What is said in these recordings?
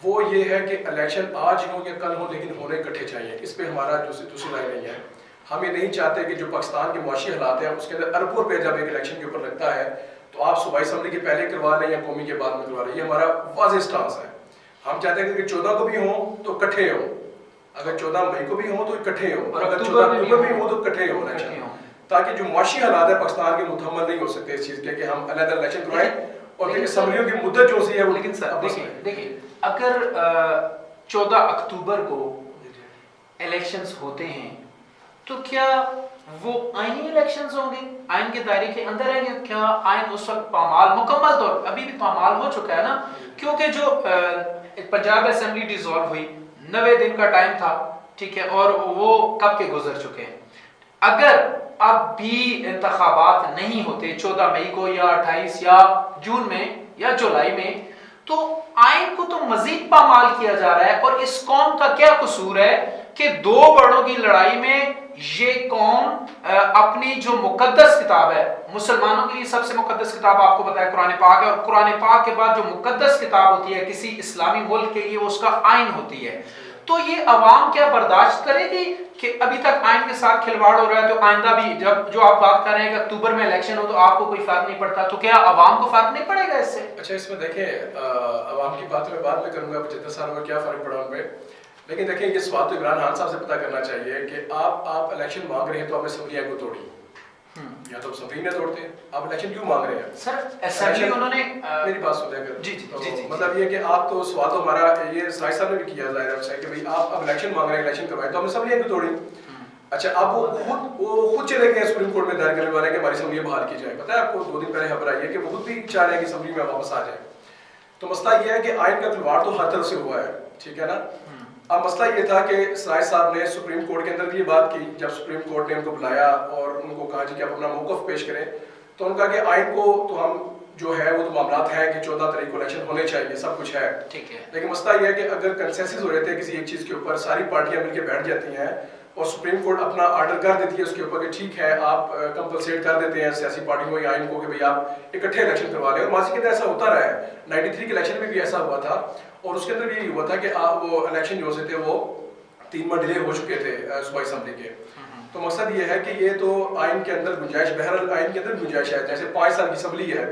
وہ یہ ہے کہ الیکشن آج ہو یا کل ہو لیکن ہونے اکٹھے چاہیے. اس پہ ہمارا دوسری رائے نہیں ہے. ہم یہ نہیں چاہتے کہ جو پاکستان کے معاشی حالات ہیں اس کے اندر اربوں روپے جب ایک الیکشن کے اوپر لگتا ہے تو آپ صوبائی اسمبلی کے پہلے کروا لیں یا قومی کے بعد میں کروا لیں. یہ ہمارا واضح سٹانس ہے. ہم چاہتے ہیں کہ 14 کو بھی ہوں تو اکٹھے ہوں, اگر 14 مئی کو بھی ہوں تو اکٹھے ہوں, اور اگر 14 اکتوبر بھی ہوں تو اکٹھے ہوں الیکشن, تاکہ جو معاشی حالات ہے پاکستان کے متحمل نہیں ہو سکتے اس چیز کے کہ ہم علیحدہ الیکشن کروائیں اور پھر اسمبلیوں کی مدت جو سی ہے وہ. لیکن سر دیکھیں اگر 14 اکتوبر کو الیکشنز ہوتے ہیں تو کیا وہ آئینی الیکشنز ہوں گے, آئین کے دائرے کے اندر ہیں گے؟ کیا آئین اس وقت پامال مکمل طور ابھی بھی پامال ہو چکا ہے نا, کیونکہ جو پنجاب اسمبلی ڈیزالو ہوئی 90 دن کا ٹائم تھا, ٹھیک ہے, اور وہ کب کے گزر چکے ہیں. اگر اب بھی انتخابات نہیں ہوتے 14 مئی کو یا 28 یا جون میں یا جولائی میں, تو آئین کو تو مزید پامال کیا جا رہا ہے. اور اس قوم کا کیا قصور ہے کہ دو بڑوں کی لڑائی میں یہ قوم اپنی جو مقدس کتاب ہے, مسلمانوں کے لیے سب سے مقدس کتاب آپ کو پتا ہے قرآن پاک ہے, اور قرآن پاک کے بعد جو مقدس کتاب ہوتی ہے کسی اسلامی ملک کے لیے وہ اس کا آئین ہوتی ہے. تو یہ عوام کیا برداشت کرے گی کہ ابھی تک آئین کے ساتھ کھلواڑ ہو رہا ہے, تو آئندہ بھی جب جو آپ بات کر رہے ہیں کہ اکتوبر میں الیکشن ہو تو آپ کو کوئی فرق نہیں پڑتا, تو کیا عوام کو فرق نہیں پڑے گا اس سے؟ اچھا اس میں دیکھیں عوام کی بات میں بعد میں کروں گا 75 سالوں میں کیا فرق پڑا ان پہ, لیکن دیکھیں یہ سوال تو عمران خان صاحب سے پتہ کرنا چاہیے کہ آپ الیکشن مانگ رہے ہیں تو آپ نے اسمبلیاں کو توڑی, یا تو اسمبلی نے توڑتے, آپ الیکشن کیوں مانگ رہے ہیں؟ سر اسمبلی انہوں نے میری بات سن لیں جی مطلب یہ کہ آپ تو سوال تو ہمارا یہ سراج صاحب نے بھی کیا ظاہر ہے کہ بھائی آپ اب الیکشن مانگ رہے ہیں, الیکشن کروائیں, تو ہم نے اسمبلیاں کیوں توڑی؟ اچھا اب وہ خود چلے گئے سپریم کورٹ میں دائر کرنے والے کہ ہماری اسمبلیاں بحال کی جائیں. پتہ ہے آپ کو 2 دن پہلے خبر آئی ہے کہ وہ خود بھی چاہ رہے ہیں کہ اسمبلی میں واپس آ جائے. تو مسئلہ یہ ہے کہ آئین کا کھلواڑ تو ہر طرف سے ہوا ہے, ٹھیک ہے نا. اب مسئلہ یہ تھا کہ سراج صاحب نے سپریم کورٹ کے اندر بھی یہ بات کی, جب سپریم کورٹ نے ان کو بلایا اور ان کو کہا جی کہ آپ اپنا موقف پیش کریں, تو ان کا کہ آئین کو تو ہم جو ہے وہ تو معاملات ہیں کہ 14 تاریخ کو الیکشن ہونے چاہیے, سب کچھ ہے, ٹھیک ہے, لیکن مسئلہ یہ ہے کہ اگر کنسنسس ہو جاتے ہیں کسی ایک چیز کے اوپر, ساری پارٹیاں مل کے بیٹھ جاتی ہیں اور سپریم کورٹ اپنا آرڈر کر دیتی ہے اس کے اوپر کہ ٹھیک ہے آپ کمپلسیٹ کر دیتے ہیں سیاسی پارٹیوں یا آئین کو کہ بھئی آپ اکٹھے الیکشن کروا لیں, اور ماضی کے اندر ایسا ہوتا رہا ہے. 93 کے الیکشن میں بھی ایسا ہوا تھا, اور اس کے اندر بھی یہی ہوا تھا کہ وہ الیکشن جو سے تھے وہ 3 ماہ ڈیلے ہو چکے تھے صوبائی اسمبلی کے. تو مقصد یہ ہے کہ یہ تو آئین کے اندر گنجائش, بہرحال آئین کے اندر گنجائش ہے. جیسے 5 سال کی اسمبلی ہے,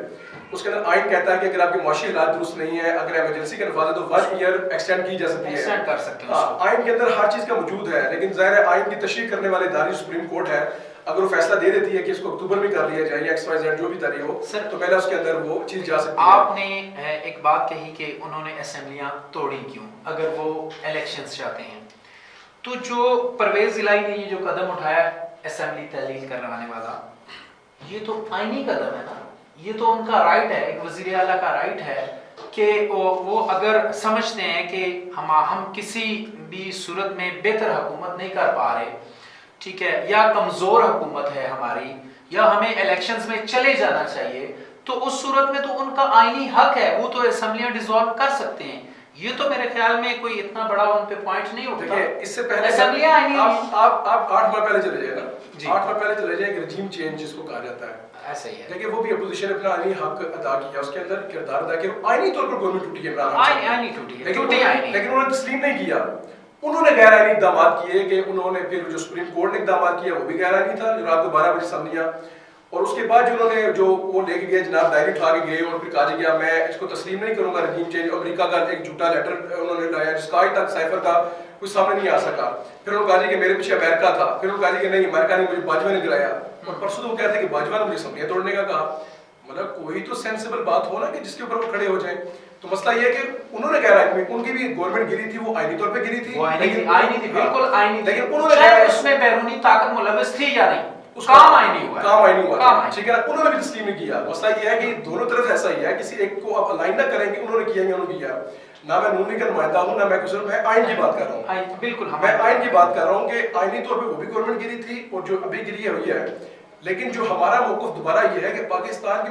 اس کے اندر آئین کہتا ہے کہ اگر آپ کے معاشی حالات درست نہیں ہے, اگر ایمرجنسی کا نفاذ ہے تو 1 ایئر ایکسٹینڈ کی جا سکتی ہے, ایکسٹینڈ کر سکتے ہیں. آئین کے اندر ہر چیز کا موجود ہے, لیکن ظاہر ہے آئین کی تشریح کرنے والے ادارے سپریم کورٹ ہے, اگر وہ فیصلہ دے دیتی ہے کہ اس کو اکتوبر میں کر لیا جائے یا ایکس وائی زیڈ جو بھی تاریخ ہو, تو پہلے اس کے اندر وہ چیز جا سکتی ہے. آپ نے ایک بات کہی کہ انہوں نے اسمبلیاں توڑی کیوں اگر وہ الیکشنز چاہتے ہیں, تو جو پرویز الہی نے یہ جو قدم اٹھایا اسمبلی تحلیل کروانے والا, یہ تو آئینی قدم ہے نا, یہ تو ان کا رائٹ ہے, ایک وزیر اعلیٰ کا رائٹ ہے کہ وہ اگر سمجھتے ہیں کہ ہم کسی بھی صورت میں بہتر حکومت نہیں کر پا رہے, ٹھیک ہے, یا کمزور حکومت ہے ہماری, یا ہمیں الیکشنز میں چلے جانا چاہیے, تو اس صورت میں تو ان کا آئینی حق ہے, وہ تو اسمبلیاں ڈیزالو کر سکتے ہیں. یہ تو میرے خیال میں کوئی اتنا بڑا ان پہ پوائنٹ نہیں ہوتا. اس سے پہلے اسمبلیاں آپ 8 ماہ پہلے چلے جائیں نا, 8 ماہ پہلے چلے جائیں, رجیم چینج جس کو کہا جاتا ہے, ایسا ہی ہے. لیکن وہ بھی اپوزیشن نے اپنا آئینی حق ادا کیا, اس کے اندر کردار ادا کیا, آئینی طور پر گورنمنٹ ٹوٹی ہے, آئینی ٹوٹی ہے, لیکن انہوں نے تسلیم نہیں کیا. انہوں نے غیر آئینی اقدامات کیے کہ انہوں نے پھر جو سپریم کورٹ نے اقدامات کیا وہ بھی غیر آئینی تھا, جو رات کو 12 بجے اسمبلیاں, اور اس کے بعد جو انہوں نے جو وہ لے کے گئے جناب ڈائری اٹھا کے گئے اور پھر کہا گیا میں اس کو تسلیم نہیں کروں گا رجیم چینج. امریکہ کا ایک جھوٹا لیٹر انہوں نے لایا جس کا آج تک سائفر کا کوئی سامنے نہیں آ سکا. پھر انہوں نے کہا کہ میرے پیچھے امریکہ تھا, پھر انہوں نے کہا کہ نہیں امریکہ نے مجھے باجوہ نے گرایا, اور پرسوں تو وہ کہتے ہیں کہ باجوہ نے مجھے اسمبلیاں توڑنے کا کہا. مطلب کوئی تو سینسیبل بات ہو نا کہ جس کے اوپر وہ کھڑے ہو جائیں. تو مسئلہ یہ ہے کہ انہوں نے کہہ رہا ہے ان کی بھی گورنمنٹ گری تھی, وہ آئینی طور پہ گری تھی, آئینی تھی, بالکل آئینی, لیکن انہوں نے کہا اس میں بیرونی طاقت ملوث تھی یا نہیں, کام آئینی ہوا, کام آئینی ہوا, ٹھیک ہے نا, انہوں نے بھی تسلیم نہیں کیا. مسئلہ یہ ہے کہ دونوں طرف ایسا ہی ہے, کسی ایک کو آپ الائن نہ کریں کہ انہوں نے کیا یا انہوں نے کیا. نہ میں نون لیگ کا نمائندہ ہوں, نہ میں کچھ, میں آئین کی بات کر رہا ہوں, بالکل میں آئین کی بات کر رہا ہوں کہ آئینی طور پہ وہ بھی گورنمنٹ گری تھی اور جو ابھی گری ہے وہی ہے. لیکن جو ہمارا موقف دوبارہ یہ ہے کہ پاکستان کے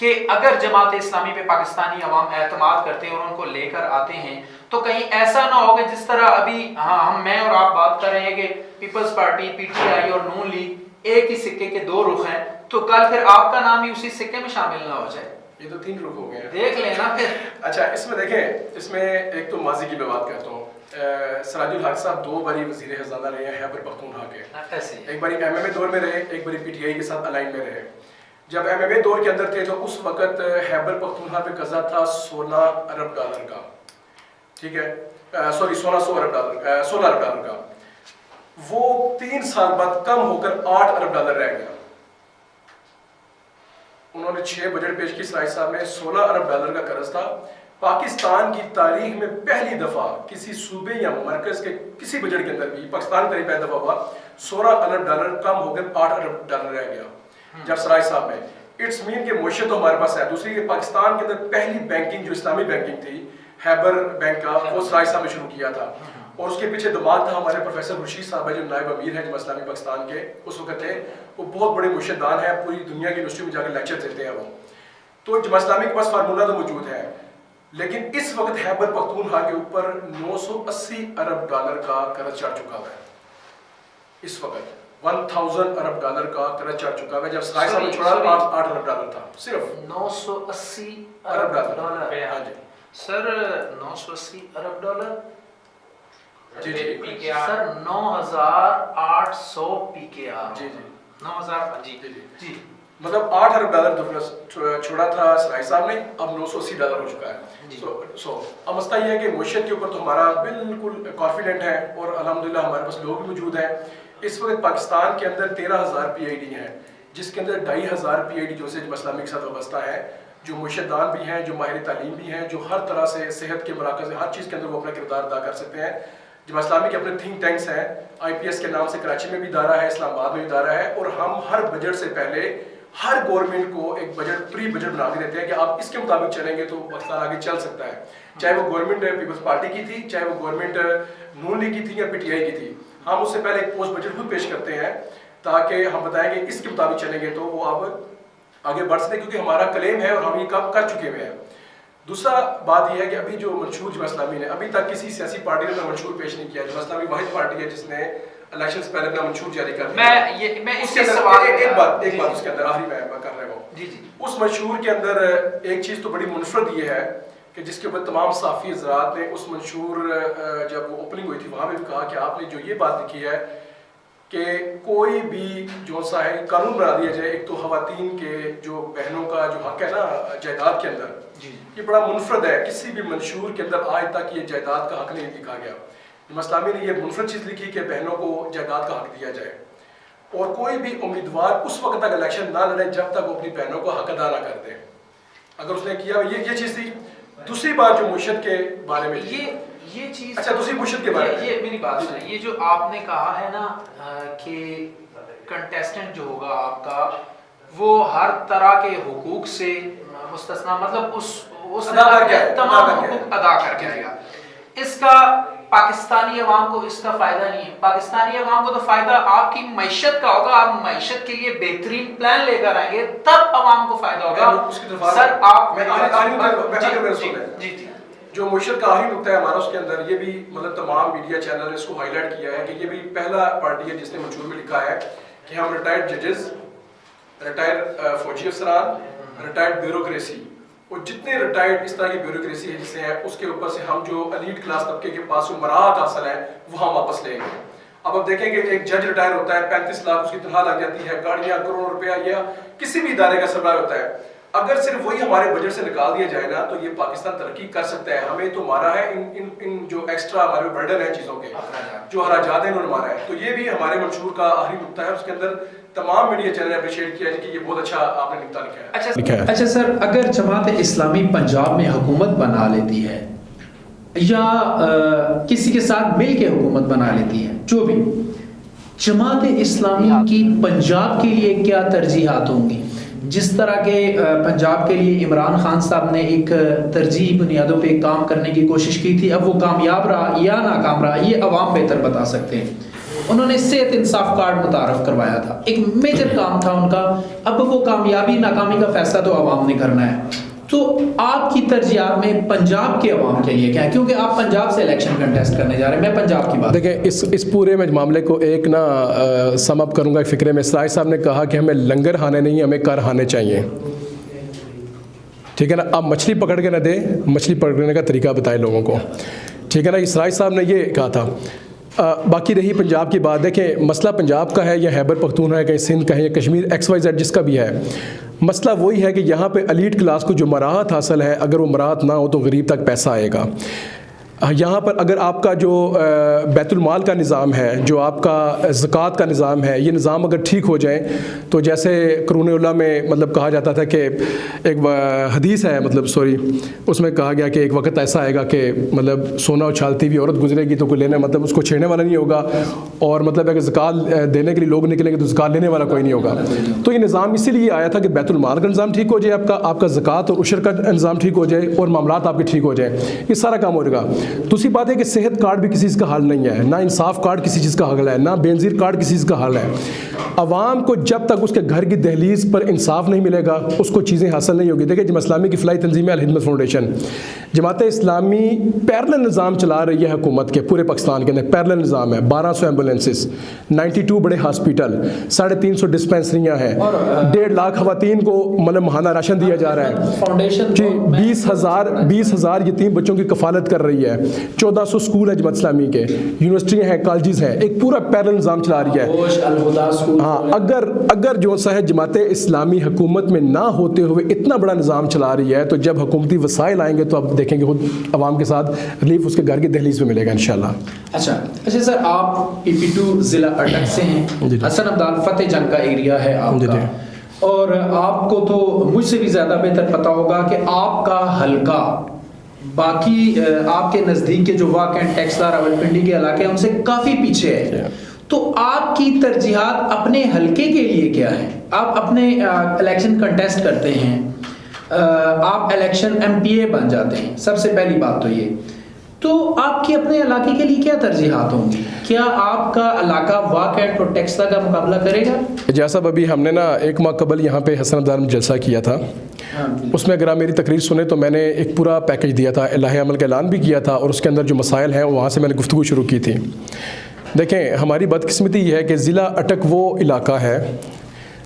کہ اگر جماعت اسلامی پہ پاکستانی عوام اعتماد کرتے ہیں اور ان کو لے کر آتے ہیں تو کہیں ایسا نہ ہوگا جس طرح ابھی میں اور آپ بات کر رہے ہیں کہ Peoples Party P T I اور نون لیگ ایک ہی سکے کے دو رخ ہیں، تو کل پھر آپ کا نام ہی اسی سکے میں شامل نہ ہو جائے. یہ تو 3 رخ ہو گئے ہیں، دیکھ لینا پھر. اچھا اس میں دیکھیں، اس میں ایک تو ماضی کی میں بات کرتا ہوں. سراج الحق صاحب 2 باری وزیر خزانہ رہے ہیں خیبر پختونخوا کے. ایک باری ایم ایم اے دور میں رہے، ایک باری پی ٹی آئی کے ساتھ الائن میں رہے. جب ایم ایم اے دور کے اندر تھے تو اس وقت خیبر پختونخوا پہ قرضہ تھا $16 ارب کا، ٹھیک ہے، سوری $1600 ارب کا. وہ 3 سال بعد کم ہو کر $8 ارب رہ گیا. انہوں نے 6 بجٹ پیش کی سراج صاحب میں، $16 ارب کا قرض تھا. پاکستان کی تاریخ میں پہلی دفعہ کسی صوبے یا مرکز کے کسی بجٹ کے اندر بھی پاکستان کا ہی پہلی دفعہ ہوا $16 ارب کم ہو کر $8 ارب رہ گیا جب سراج صاحب میں. اٹس مین کہ معیشت تو ہمارے پاس ہے. دوسری کہ پاکستان کے اندر پہلی بینکنگ جو اسلامی بینکنگ تھی خیبر بینک کا، وہ سراج صاحب نے شروع کیا تھا. اور اس کے پیچھے دماغ تھا ہمارے پروفیسر رشید صاحب ہے جو نائب امیر ہیں جماعت اسلامی پاکستان کے اس وقت تھے. وہ بہت بڑے معیشت دان ہیں، پوری دنیا کی یونیورسٹی میں جا کے لیکچر دیتے ہیں وہ. تو جماعت اسلامی کے پاس فارمولہ تو موجود ہے، لیکن اس وقت خیبر پختونخوا کے اوپر $980 ارب کا قرض چڑھ چکا ہے. اس وقت $1000 ارب کا قرض چڑھ چکا ہے. جب سراج صاحب نے چھوڑا $8 ارب تھا، صرف $980 ارب. ہاں جی سر، $980 ارب جی جی سر 9800 پی کے آر. جی جی 9000 جی جی مطلب $8 ارب چھوڑا تھا سراج صاحب نے، اب $980 ہو چکا ہے. اب مسئلہ یہ ہے کہ معیشت کے اوپر تو ہمارا بالکل کانفیڈنٹ ہے اور الحمدللہ ہمارے پاس لوگ بھی موجود ہیں. اس وقت پاکستان کے اندر 13000 پی آئی ڈی ہیں، جس کے اندر 2500 پی آئی ڈی جو سے جماعت اسلامی کے ساتھ وابستہ ہے، جو معیشت دان بھی ہیں، جو ماہر تعلیم بھی ہیں، جو ہر طرح سے صحت کے مراکز ہر چیز کے اندر وہ اپنا کردار ادا کر سکتے ہیں. جماعت اسلامی کے اپنے تھنک ٹینکس ہیں، آئی پی ایس کے نام سے کراچی میں بھی ادارہ ہے، اسلام آباد میں بھی ادارہ ہے. اور ہم ہر بجٹ سے پہلے ہر گورنمنٹ کو ایک بجٹ پری بجٹ بنا کے دیتے ہیں کہ آپ اس کے مطابق چلیں گے تو پاکستان آگے چل سکتا ہے. چاہے وہ گورنمنٹ پیپلز پارٹی کی تھی، چاہے وہ گورنمنٹ نون لیگ کی تھی یا پی ٹی آئی کی تھی. ہم اس سے پہلے ایک پوسٹ بجٹ خود پیش کرتے ہیں تاکہ ہم بتائیں کہ اس کے مطابق چلیں گے تو وہ آپ آگے بڑھ سکتے، کیونکہ ہمارا کلیم ہے اور ہم یہ کام کر چکے ہوئے ہیں. دوسرا بات یہ ہے کہ ابھی جو منشور جماعت اسلامی نے ابھی تک کسی سیاسی پارٹی نے منشور پیش نہیں کیا. جماعت اسلامی واحد پارٹی ہے جس نے الیکشن سے پہلے اپنا منشور جاری کر دیا. میں اس کے سوال ایک بات اس کے اندر آخری میں کر رہا ہوں. جی جی اس منشور کے اندر ایک چیز تو بڑی منفرد یہ ہے کہ جس کے اوپر تمام صحافی حضرات نے اس منشور جب وہ اوپننگ ہوئی تھی وہاں میں بھی کہا کہ آپ نے جو یہ بات لکھی ہے کہ کوئی بھی جو سا ہے قانون بنا دیا جائے. ایک تو خواتین کے جو بہنوں کا جو حق ہے نا جائیداد کے اندر، یہ بڑا منفرد ہے. کسی بھی منشور کے اندر آج تک یہ جائیداد کا حق نہیں لکھا گیا. جماعت اسلامی نے یہ منفرد چیز لکھی کہ بہنوں کو جائیداد کا حق دیا جائے، اور کوئی بھی امیدوار اس وقت تک الیکشن نہ لڑے جب تک وہ اپنی بہنوں کو حق ادا نہ کر دے. اگر اس نے کیا یہ چیز تھی. دوسری بات جو معیشت کے بارے میں یہ چیز، اچھا دوسری معیشت کے بارے میں یہ میری بات سنیں، یہ جو آپ نے کہا ہے نا کہ کنٹیسٹنٹ جو ہوگا آپ کا وہ ہر طرح کے حقوق سے مستثنا، مطلب اس تمام حقوق ادا کر کے آئے گا. اس کا پاکستانی عوام کو اس کا فائدہ نہیں ہے. پاکستانی عوام کو تو فائدہ آپ کی معیشت کا ہوگا. آپ معیشت کے لیے بہترین پلان لے کر آئیں گے تب عوام کو فائدہ ہوگا. سر آپ جو معیشت کا آخری نقطہ ہے ہمارا اس کے اندر یہ بھی مطلب تمام میڈیا چینل نے اس کو ہائی لائٹ کیا ہے کہ یہ بھی پہلا پارٹی ہے جس نے منشور میں لکھا ہے کہ ہم ریٹائرڈ ججز، ریٹائرڈ فوجی افسران، ریٹائرڈ بیوروکریسی اور جتنے ریٹائرڈ اس طرح کی بیوروکریسی ہے جس سے ہے اس کے اوپر سے ہم جو ایلیٹ کلاس طبقے کے پاس جو مراحت حاصل ہے وہ ہم واپس لیں گے. اب دیکھیں کہ ایک جج ریٹائر ہوتا ہے 35 لاکھ اس کی تنخواہ لگ جاتی ہے، گاڑیاں کروڑ روپیہ، یا کسی بھی ادارے کا سربراہ ہوتا ہے. اگر صرف وہی ہمارے بجٹ سے نکال دیا جائے نا تو یہ پاکستان ترقی کر سکتا ہے. ہمیں تو مارا ہے ان جو ایکسٹرا ہمارے برڈن ہے چیزوں کے جو اخراجات ہیں انہوں نے مارا ہے. تو یہ بھی ہمارے منشور کا آخری نقطہ ہے. اس کے اندر تمام میڈیا چینل نے اپریشیٹ کیا ہے کہ یہ بہت اچھا آپ نے نقطہ لکھا ہے. اچھا سر، اگر جماعت اسلامی پنجاب میں حکومت بنا لیتی ہے یا کسی کے ساتھ مل کے حکومت بنا لیتی ہے، جو بھی، جماعت اسلامی کی پنجاب کے لیے کیا ترجیحات ہوں گی؟ جس طرح کے پنجاب کے لیے عمران خان صاحب نے ایک ترجیحی بنیادوں پہ کام کرنے کی کوشش کی تھی، اب وہ کامیاب رہا یا ناکام رہا یہ عوام بہتر بتا سکتے ہیں. انہوں نے صحت انصاف کارڈ متعارف کروایا تھا، ایک میجر کام تھا ان کا. اب وہ کامیابی ناکامی کا فیصلہ تو عوام نے کرنا ہے. تو آپ کی ترجیحات میں پنجاب کے عوام کے لیے کیا ہے؟ کیونکہ آپ پنجاب سے الیکشن کنٹیسٹ کرنے جا رہے ہیں. میں پنجاب کی بات دیکھیں، اس پورے میں معاملے کو ایک سم اپ کروں گا. فکرے میں اسرائیل صاحب نے کہا کہ ہمیں لنگر ہانے نہیں، ہمیں کر ہانے چاہیے. ٹھیک ہے نا. آپ مچھلی پکڑ کے نہ دیں، مچھلی پکڑنے کا طریقہ بتائیں لوگوں کو. ٹھیک ہے نا. اسرائیل صاحب نے یہ کہا تھا. باقی رہی پنجاب کی بات، دیکھیں مسئلہ پنجاب کا ہے یا خیبر پختونخوا ہے، کہیں سندھ کا ہے یا کشمیر XYZ جس کا بھی ہے، مسئلہ وہی ہے کہ یہاں پہ ایلیٹ کلاس کو جو مراحت حاصل ہے، اگر وہ مراحت نہ ہو تو غریب تک پیسہ آئے گا. یہاں پر اگر آپ کا جو بیت المال کا نظام ہے، جو آپ کا زکوٰۃ کا نظام ہے، یہ نظام اگر ٹھیک ہو جائیں تو جیسے قرون اولیٰ میں مطلب کہا جاتا تھا کہ ایک حدیث ہے اس میں کہا گیا کہ ایک وقت ایسا آئے گا کہ مطلب سونا اچھالتی ہوئی عورت گزرے گی تو کوئی لینے مطلب اس کو چھیڑنے والا نہیں ہوگا، اور مطلب اگر زکوٰۃ دینے کے لیے لوگ نکلیں گے تو زکوٰۃ لینے والا کوئی نہیں ہوگا. تو یہ نظام اسی لیے آیا تھا کہ بیت المال کا نظام ٹھیک ہو جائے، آپ کا زکوٰۃ اور عشر کا نظام ٹھیک ہو جائے اور معاملات آپ کے ٹھیک ہو جائیں. یہ سارا کام ہو جائے گا. دوسری بات ہے کہ صحت کارڈ بھی کسی چیز کا حل نہیں ہے، نہ انصاف کارڈ کسی چیز کا حل ہے، نہ بینظیر کارڈ کسی چیز کا حل ہے. عوام کو جب تک اس کے گھر کی دہلیز پر انصاف نہیں ملے گا اس کو چیزیں حاصل نہیں ہوگی. دیکھیں، جماعت اسلامی کی فلاحی تنظیم ہے الخدمت فاؤنڈیشن. جماعت اسلامی پیرلل نظام چلا رہی ہے حکومت کے پورے پاکستان کے اندر. پیرلل نظام ہے، 1200 ایمبولینسز، 92 بڑے ہاسپٹل، 350 ڈسپینسریاں ہیں، 1.5 لاکھ خواتین کو مطلب ماہانہ راشن دیا جا رہا ہے جی. 20,000 یتیم بچوں کی کفالت کر رہی ہے. 1400 اسکول ہے جماعت اسلامی کے، یونیورسٹیاں ہیں، کالجز ہیں، ایک پورا پیرلل نظام چلا رہی ہے. ہاں، اگر جو سا ہے جماعت اسلامی حکومت میں نہ ہوتے ہوئے اتنا بڑا نظام چلا رہی ہے تو جب حکومتی وسائل آئیں گے تو آپ دیکھیں گے خود عوام کے ساتھ ریلیف اس کے گھر کی دہلیز میں ملے گا انشاءاللہ. اچھا سر، آپ PP2 ضلع اٹک سے ہیں. حسن عبدال فتح جنگ کا ایریا ہے آپ کا، اور آپ کو تو مجھ سے بھی زیادہ بہتر پتا ہوگا کہ آپ کا حلقہ باقی آپ کے نزدیک کے جو واقع ٹیکسلا راولپنڈی کے علاقے ہیں ان سے کافی پیچھے ہے. تو آپ کی ترجیحات اپنے حلقے کے لیے کیا ہے؟ آپ اپنے الیکشن کنٹیسٹ کرتے ہیں، آپ الیکشن MPA بن جاتے ہیں، سب سے پہلی بات تو یہ. تو آپ کی اپنے علاقے کے لیے کیا ترجیحات ہوں گی؟ کیا آپ کا علاقہ واقع اور ٹیکسلا کا مقابلہ کرے گا؟ جیسا ابھی ہم نے 1 ماہ قبل یہاں پہ حسن عبدال میں جلسہ کیا تھا، اس میں اگر آپ میری تقریر سنیں تو میں نے ایک پورا پیکج دیا تھا، الہی عمل کا اعلان بھی کیا تھا، اور اس کے اندر جو مسائل ہیں وہاں سے میں نے گفتگو شروع کی تھی. دیکھیں، ہماری بدقسمتی یہ ہے کہ ضلع اٹک وہ علاقہ ہے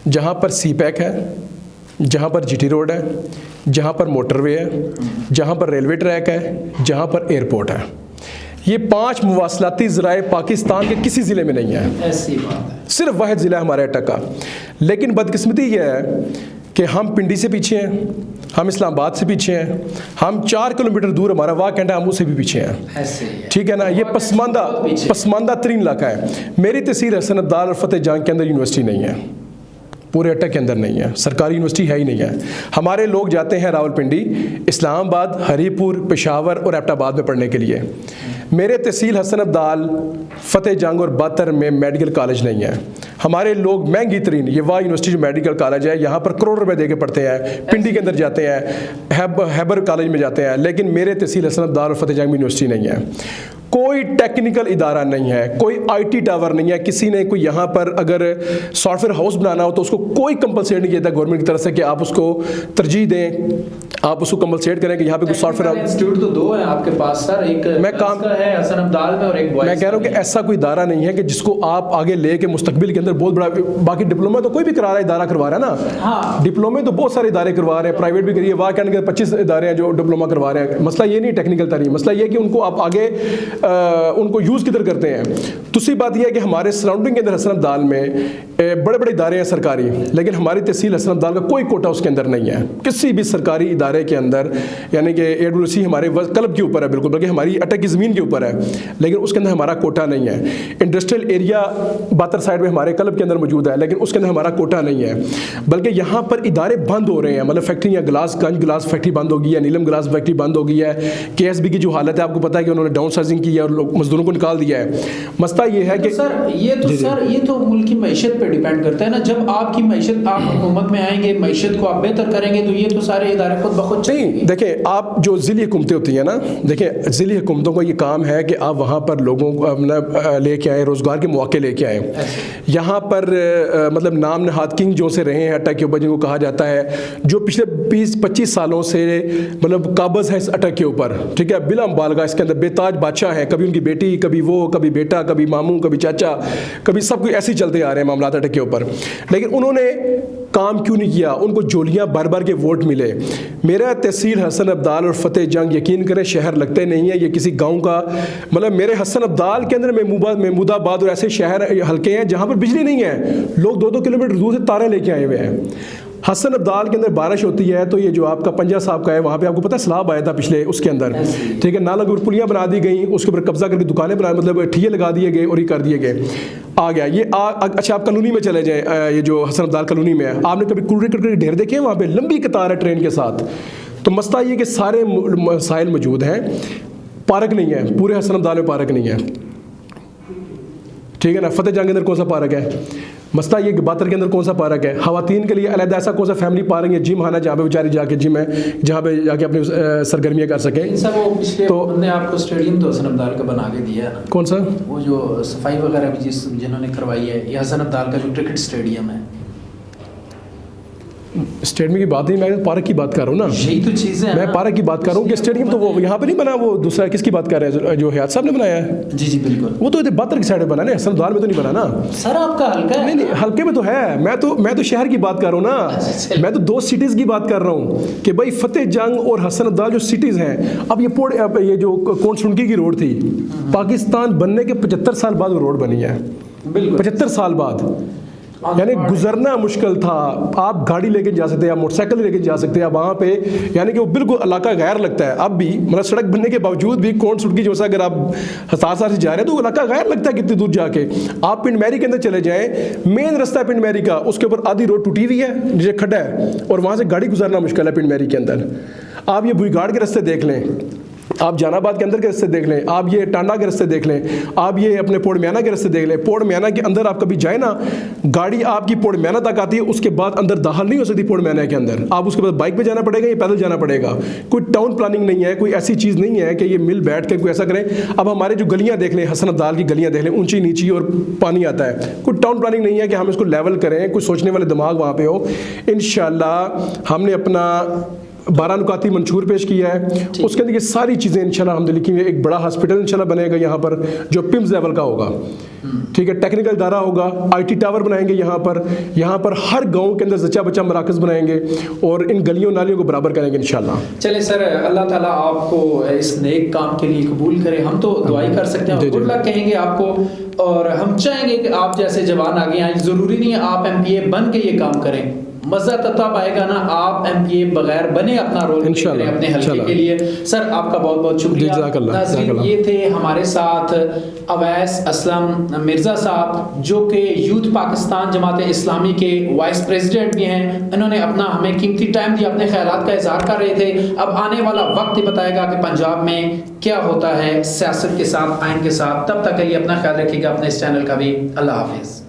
جہاں پر CPEC ہے، جہاں پر GT روڈ ہے، جہاں پر موٹر وے ہے، جہاں پر ریلوے ٹریک ہے، جہاں پر ایئرپورٹ ہے. یہ 5 مواصلاتی ذرائع پاکستان کے کسی ضلع میں نہیں ہے. ایسی بات ہے، صرف واحد ضلع ہمارے اٹک کا. لیکن بدقسمتی یہ ہے کہ ہم پنڈی سے پیچھے ہیں، ہم اسلام آباد سے پیچھے ہیں، ہم 4 کلومیٹر دور ہمارا واقع ہے، ہم اس سے بھی پیچھے ہیں. ٹھیک ہے نا. یہ پسماندہ ترین علاقہ ہے. میری تحصیل حسن عبدال اور فتح جنگ کے اندر یونیورسٹی نہیں ہے، پورے اٹک کے اندر نہیں ہے، سرکاری یونیورسٹی ہے ہی نہیں ہے. ہمارے لوگ جاتے ہیں راولپنڈی، اسلام آباد، ہری پور، پشاور اور ایبٹ آباد میں پڑھنے کے لیے. میرے تحصیل حسن عبدال، فتح جنگ اور باتر میں میڈیکل کالج نہیں ہے. ہمارے لوگ مہنگی ترین یہ واہ یونیورسٹی جو میڈیکل کالج ہے یہاں پر کروڑ روپے دے کے پڑھتے ہیں. پنڈی کے اندر جاتے ہیں، ہیبر کالج میں جاتے ہیں، لیکن میرے تحصیل حسن عبدال اور فتح جنگ میں یونیورسٹی نہیں ہے. کوئی ٹیکنیکل ادارہ نہیں ہے، کوئی IT ٹاور نہیں ہے. کسی نے کوئی یہاں پر اگر سافٹ ویئر ہاؤس بنانا ہو تو اس کو کوئی کمپلسیٹ نہیں کیا جاتا گورنمنٹ کی طرف سے کہ آپ اس کو ترجیح دیں، آپ اس کو کمپلسیٹ کریں کہ یہاں پہ کوئی سافٹ ویئر انسٹیٹیوٹ تو 2 ہیں آپ کے پاس سر، ایک میں کام ہے حسن عبدال میں اور ایک میں کہہ رہا ہوں کہ ایسا کوئی ادارہ نہیں ہے کہ جس کو آپ آگے لے کے مستقبل کے اندر بہت بڑا. باقی ڈپلوما تو کوئی بھی کرا رہا ہے، ادارہ کروا رہا ہے نا. ڈپلومے تو بہت سارے ادارے کروا رہے ہیں، پرائیویٹ بھی کریے. واہ کے اندر 25 ادارے ہیں جو ڈپلوما کروا رہے ہیں. مسئلہ یہ نہیں ٹیکنیکل تعلیم، مسئلہ یہ کہ ان کو آپ آگے ان کو یوز کدھر کرتے ہیں. دوسری بات یہ ہے کہ ہمارے سراؤنڈنگ کے اندر حسن عبدال میں بڑے بڑے ادارے ہیں سرکاری، لیکن ہماری تحصیل حسن عبدال کا کوئی کوٹا اس کے اندر نہیں ہے کسی بھی سرکاری ادارے کے اندر. یعنی کہ AWC ہمارے کلب کے اوپر ہے بالکل، بلکہ ہماری اٹک کی زمین کے اوپر ہے، لیکن اس کے اندر ہمارا کوٹا نہیں ہے. انڈسٹریل ایریا باتر سائڈ میں ہمارے کلب کے اندر موجود ہے، لیکن اس کے اندر ہمارا کوٹا نہیں ہے. بلکہ یہاں پر ادارے بند ہو رہے ہیں، مطلب فیکٹریاں، گلاس فیکٹری بند ہو گئی ہے، نیلم گلاس فیکٹری بند ہو گئی ہے. KSB کی جو حالت ہے آپ کو پتا ہے کہ انہوں نے ڈاؤن سائزنگ کی ہے اور مزدوروں کو نکال دیا ہے. مسئلہ یہ ہے کہ یہ تو ملک کی معیشت پہ ڈیپینڈ کرتا ہے نا. جب آپ کی معیشت، آپ حکومت میں آئیں گے، معیشت کو آپ بہتر کریں گے تو یہ تو سارے ادارے خود بخود نہیں دیکھیں آپ جو ضلعی حکومتیں ہوتی ہیں نا, دیکھیں ضلعی حکومتوں کا یہ کام ہے کہ آپ وہاں پر لوگوں کو لے کے آئیں, روزگار کے مواقع لے کے آئیں. یہاں پر مطلب نام نہاد کنگ جو سے رہے ہیں اٹک کے اوپر, جن کو کہا جاتا ہے, جو پچھلے 20-25 سالوں سے مطلب قابض ہے اس اٹک کے اوپر, ٹھیک ہے, بلا مبالغہ اس کے اندر بے تاج بادشاہ ہیں, کبھی ان کی بیٹی, کبھی وہ, کبھی بیٹا, کبھی ماموں, کبھی چاچا, کبھی سب کچھ ایسے ہی چلتے آ رہے ہیں معاملات اٹک کے اوپر. لیکن انہوں نے کام کیوں نہیں کیا؟ ان کو جولیاں بھر بھر کے ووٹ ملے. میرا تحصیل حسن ابدال اور فتح جنگ یقین کریں شہر لگتے نہیں ہیں, یہ کسی گاؤں کا مطلب میرے حسن ابدال کے اندر محمود آباد اور ایسے شہر حلقے ہیں جہاں پر بجلی نہیں ہے, لوگ 2-2 کلومیٹر دور سے تارے لے کے آئے ہوئے ہیں. حسن ابدال کے اندر بارش ہوتی ہے تو یہ جو آپ کا پنجہ صاحب کا ہے وہاں پہ آپ کو پتہ ہے سیلاب آیا تھا پچھلے اس کے اندر, ٹھیک ہے, نالہ اور پلیاں بنا دی گئیں, اس کے اوپر قبضہ کر کے دکانیں بنا مطلب ٹھیے لگا دیے گئے اور یہ کر دیے گئے. آ گیا یہ اچھا آپ کالونی میں چلے جائیں, یہ جو حسن ابدال کالونی میں ہے, آپ نے کبھی کوڑے کے ڈھیر دیکھے ہیں؟ وہاں پہ لمبی قطار ہے ٹرین کے ساتھ. تو مسئلہ یہ کہ سارے مسائل موجود ہیں, پارک نہیں ہے, پورے حسن ابدال میں پارک نہیں ہے, ٹھیک ہے نا. فتح جنگ کے اندر کون سا پارک ہے؟ مسئلہ یہ کہ باتر کے اندر کون سا پارک ہے؟ خواتین کے لیے علیحدہ ایسا کون سا فیملی پارک ہے, جم خانہ جہاں پہ بیچاری جا کے جم ہے, جہاں پہ جا کے اپنی سرگرمیاں کر سکیں. تو نے آپ کو اسٹیڈیم تو حسن ابدال کا بنا کے دیا ہے نا, کون سا وہ جو صفائی وغیرہ بھی جنہوں نے کروائی ہے, یہ حسن ابدال کا جو کرکٹ اسٹیڈیم ہے. اسٹیڈیم کی بات نہیں, میں پارک کی بات کر رہا ہوں نا. یہی تو چیزیں ہیں, میں پارک کی بات کر رہا ہوں کہ اسٹیڈیم تو وہ یہاں پہ نہیں بنا, وہ دوسرا کس کی بات کر رہے ہیں جو حیات صاحب نے بنایا ہے؟ جی جی بالکل, وہ تو باتر کی سائڈ میں بنا نا, حسن ابدال میں تو نہیں بنا نا. سر آپ کا حلقہ ہے. نہیں حلقے میں تو ہے, میں تو شہر کی بات کر رہا ہوں نا, میں تو 2 سٹیز کی بات کر رہا ہوں کہ بھائی فتح جنگ اور حسن ابدال جو سٹیز ہیں. اب یہ جو کون سنکی کی روڈ تھی, پاکستان بننے کے 75 سال بعد وہ روڈ بنی ہے, 75 سال بعد, یعنی گزرنا مشکل تھا. آپ گاڑی لے کے جا سکتے ہیں, آپ موٹر سائیکل لے کے جا سکتے ہیں وہاں پہ, یعنی کہ وہ بالکل علاقہ غیر لگتا ہے. اب بھی مطلب سڑک بننے کے باوجود بھی کون سڑکی جو اگر آپ ہزار سے جا رہے ہیں تو وہ علاقہ غیر لگتا ہے کتنی دور جا کے. آپ پنڈ میری کے اندر چلے جائیں, مین رستہ ہے پنڈ میری کا, اس کے اوپر آدھی روڈ ٹوٹی ہوئی ہے, نیچے کھڈا ہے, اور وہاں سے گاڑی گزارنا مشکل ہے پنڈ میری کے اندر. آپ یہ بوئی گاڑ کے رستے دیکھ لیں, آپ جان آباد کے اندر کے رستے دیکھ لیں, آپ یہ ٹانڈا کے رستے دیکھ لیں, آپ یہ اپنے پوڑ میانہ کے رستے دیکھ لیں. پوڑ میانہ کے اندر آپ کبھی جائیں نا, گاڑی آپ کی پوڑ میانہ تک آتی ہے, اس کے بعد اندر داخل نہیں ہو سکتی پوڑ میانہ کے اندر. آپ اس کے بعد بائک پہ جانا پڑے گا یا پیدل جانا پڑے گا. کوئی ٹاؤن پلاننگ نہیں ہے, کوئی ایسی چیز نہیں ہے کہ یہ مل بیٹھ کے کوئی ایسا کریں. اب ہمارے جو گلیاں دیکھ لیں, حسن ابدال کی گلیاں دیکھ لیں, اونچی نیچی اور پانی آتا ہے. کوئی ٹاؤن پلاننگ نہیں ہے کہ ہم اس کو لیول کریں, کوئی سوچنے والے دماغ وہاں پہ ہو. انشاءاللہ ہم نے اپنا 12 نکاتی منشور پیش کیا ہے, اس کے اندر یہ ساری چیزیں انشاءاللہ ہم لکھیں گے. ایک بڑا ہاسپٹل انشاءاللہ بنے گا یہاں پر جو پمز لیول کا ہوگا, ٹھیک ہے, ٹیکنیکل ادارہ ہوگا, IT ٹاور بنائیں گے یہاں پر ہر گاؤں کے اندر زچہ بچہ مراکز بنائیں گے, اور ان گلیوں نالیوں کو برابر کریں گے انشاءاللہ. چلے سر, اللہ تعالیٰ آپ کو اس نیک کام کے لیے قبول کرے. ہم تو دعائی کر سکتے ہیں, گڈ لک کہیں گے آپ کو, اور ہم چاہیں گے کہ آپ جیسے جوان آگے آئیں. ضروری نہیں ہے آپ MPA بن کے یہ کام کریں, مزہ تب آئے گا نا آپ MPA بغیر بنے اپنا رول کریں اپنے حلقے کے لیے. سر آپ کا بہت بہت شکریہ. ناظرین یہ تھے ہمارے ساتھ اویس اسلم مرزا صاحب, جو کہ یوتھ پاکستان جماعت اسلامی کے وائس پریزیڈنٹ بھی ہیں. انہوں نے اپنا ہمیں قیمتی ٹائم دیا, اپنے خیالات کا اظہار کر رہے تھے. اب آنے والا وقت ہی بتائے گا کہ پنجاب میں کیا ہوتا ہے سیاست کے ساتھ, آئین کے ساتھ. تب تک کے لیے اپنا خیال رکھیے گا, اپنے اس چینل کا بھی. اللہ حافظ.